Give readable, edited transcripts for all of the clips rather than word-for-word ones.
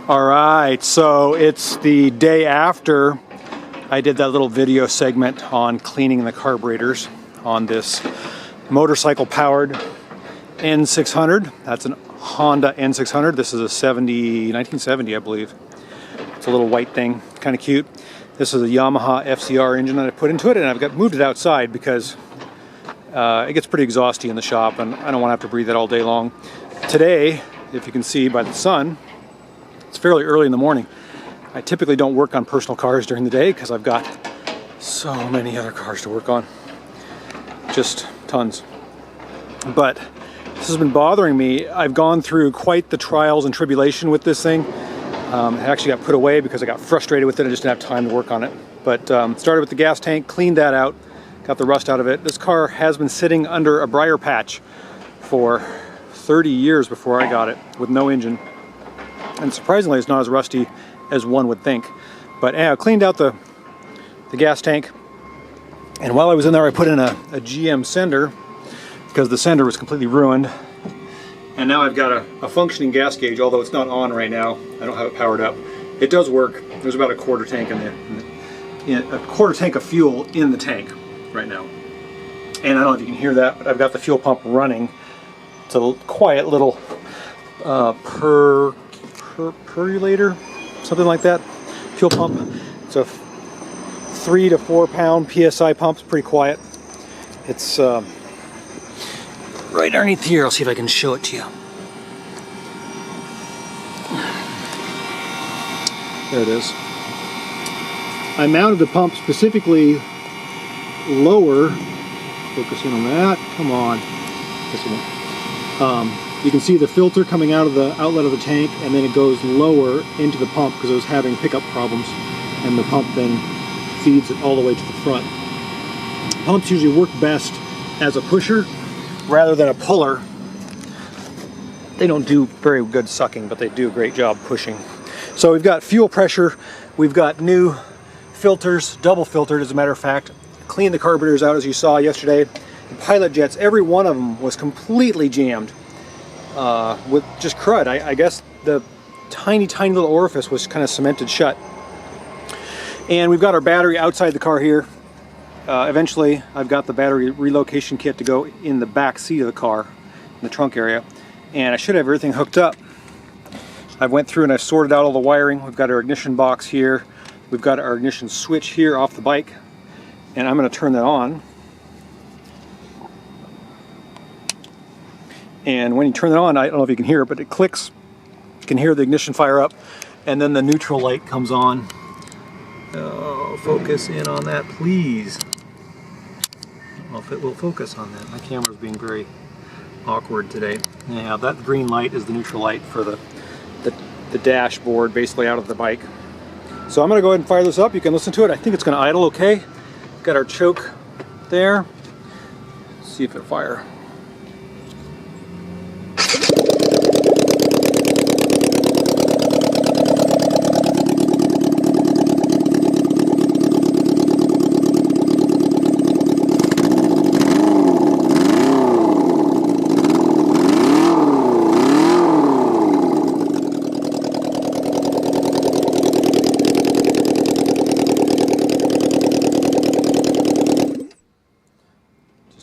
All right, so it's the day after I did that little video segment on cleaning the carburetors on this motorcycle-powered N600. That's a Honda N600. This is a 1970, I believe. It's a little white thing, kind of cute. This is a Yamaha FCR engine that I put into it, and I've moved it outside because it gets pretty exhausting in the shop, and I don't want to have to breathe it all day long. Today, if you can see by the sun, it's fairly early in the morning. I typically don't work on personal cars during the day because I've got so many other cars to work on. Just tons. But this has been bothering me. I've gone through quite the trials and tribulation with this thing. It actually got put away because I got frustrated with it. I just didn't have time to work on it. But started with the gas tank, cleaned that out, got the rust out of it. This car has been sitting under a briar patch for 30 years before I got it with no engine. And surprisingly, it's not as rusty as one would think. But I cleaned out the gas tank. And while I was in there, I put in a GM sender because the sender was completely ruined. And now I've got a functioning gas gauge, although it's not on right now. I don't have it powered up. It does work. There's about a quarter tank a quarter tank of fuel in the tank right now. And I don't know if you can hear that, but I've got the fuel pump running. It's a quiet little percolator, something like that, fuel pump. It's a 3 to 4 pound PSI pump. It's pretty quiet. It's right underneath here. I'll see if I can show it to you. There it is. I mounted the pump specifically lower. Focus in on that. Come on. This one. You can see the filter coming out of the outlet of the tank, and then it goes lower into the pump because it was having pickup problems, and the pump then feeds it all the way to the front. Pumps usually work best as a pusher rather than a puller. They don't do very good sucking, but they do a great job pushing. So we've got fuel pressure, we've got new filters, double filtered as a matter of fact. Cleaned the carburetors out as you saw yesterday. The pilot jets, every one of them was completely jammed with just crud. I guess the tiny little orifice was kind of cemented shut. And we've got our battery outside the car here. Eventually I've got the battery relocation kit to go in the back seat of the car, in the trunk area, and I should have everything hooked up. I went through and I've sorted out all the wiring. We've got our ignition box here. We've got our ignition switch here off the bike, and I'm going to turn that on. And when you turn it on, I don't know if you can hear it, but it clicks. You can hear the ignition fire up, and then the neutral light comes on. Oh, focus in on that, please. I don't know if it will focus on that. My camera's being very awkward today. Yeah, that green light is the neutral light for the dashboard, basically out of the bike. So I'm going to go ahead and fire this up. You can listen to it. I think it's going to idle okay. Got our choke there. Let's see if it'll fire.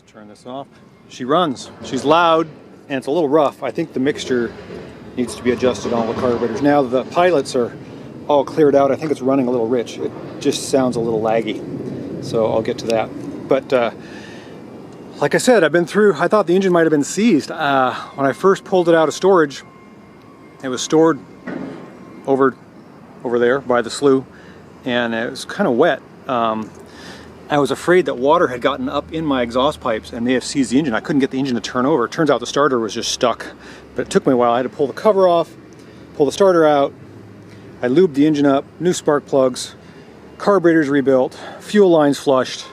Turn this off. She runs. She's loud and it's a little rough. I think the mixture needs to be adjusted on all the carburetors. Now the pilots are all cleared out. I think it's running a little rich. It just sounds a little laggy. So I'll get to that. But like I said, I've been through, I thought the engine might have been seized. When I first pulled it out of storage, it was stored over there by the slough, and it was kind of wet. I was afraid that water had gotten up in my exhaust pipes and may have seized the engine. I couldn't get the engine to turn over. It turns out the starter was just stuck, but it took me a while. I had to pull the cover off, pull the starter out. I lubed the engine up, new spark plugs, carburetors rebuilt, fuel lines flushed,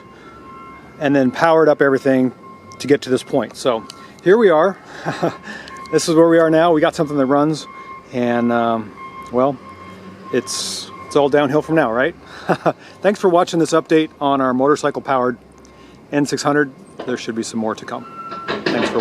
and then powered up everything to get to this point. So here we are. This is where we are now. We got something that runs, and well, it's all downhill from now, right? Thanks for watching this update on our motorcycle-powered N600. There should be some more to come.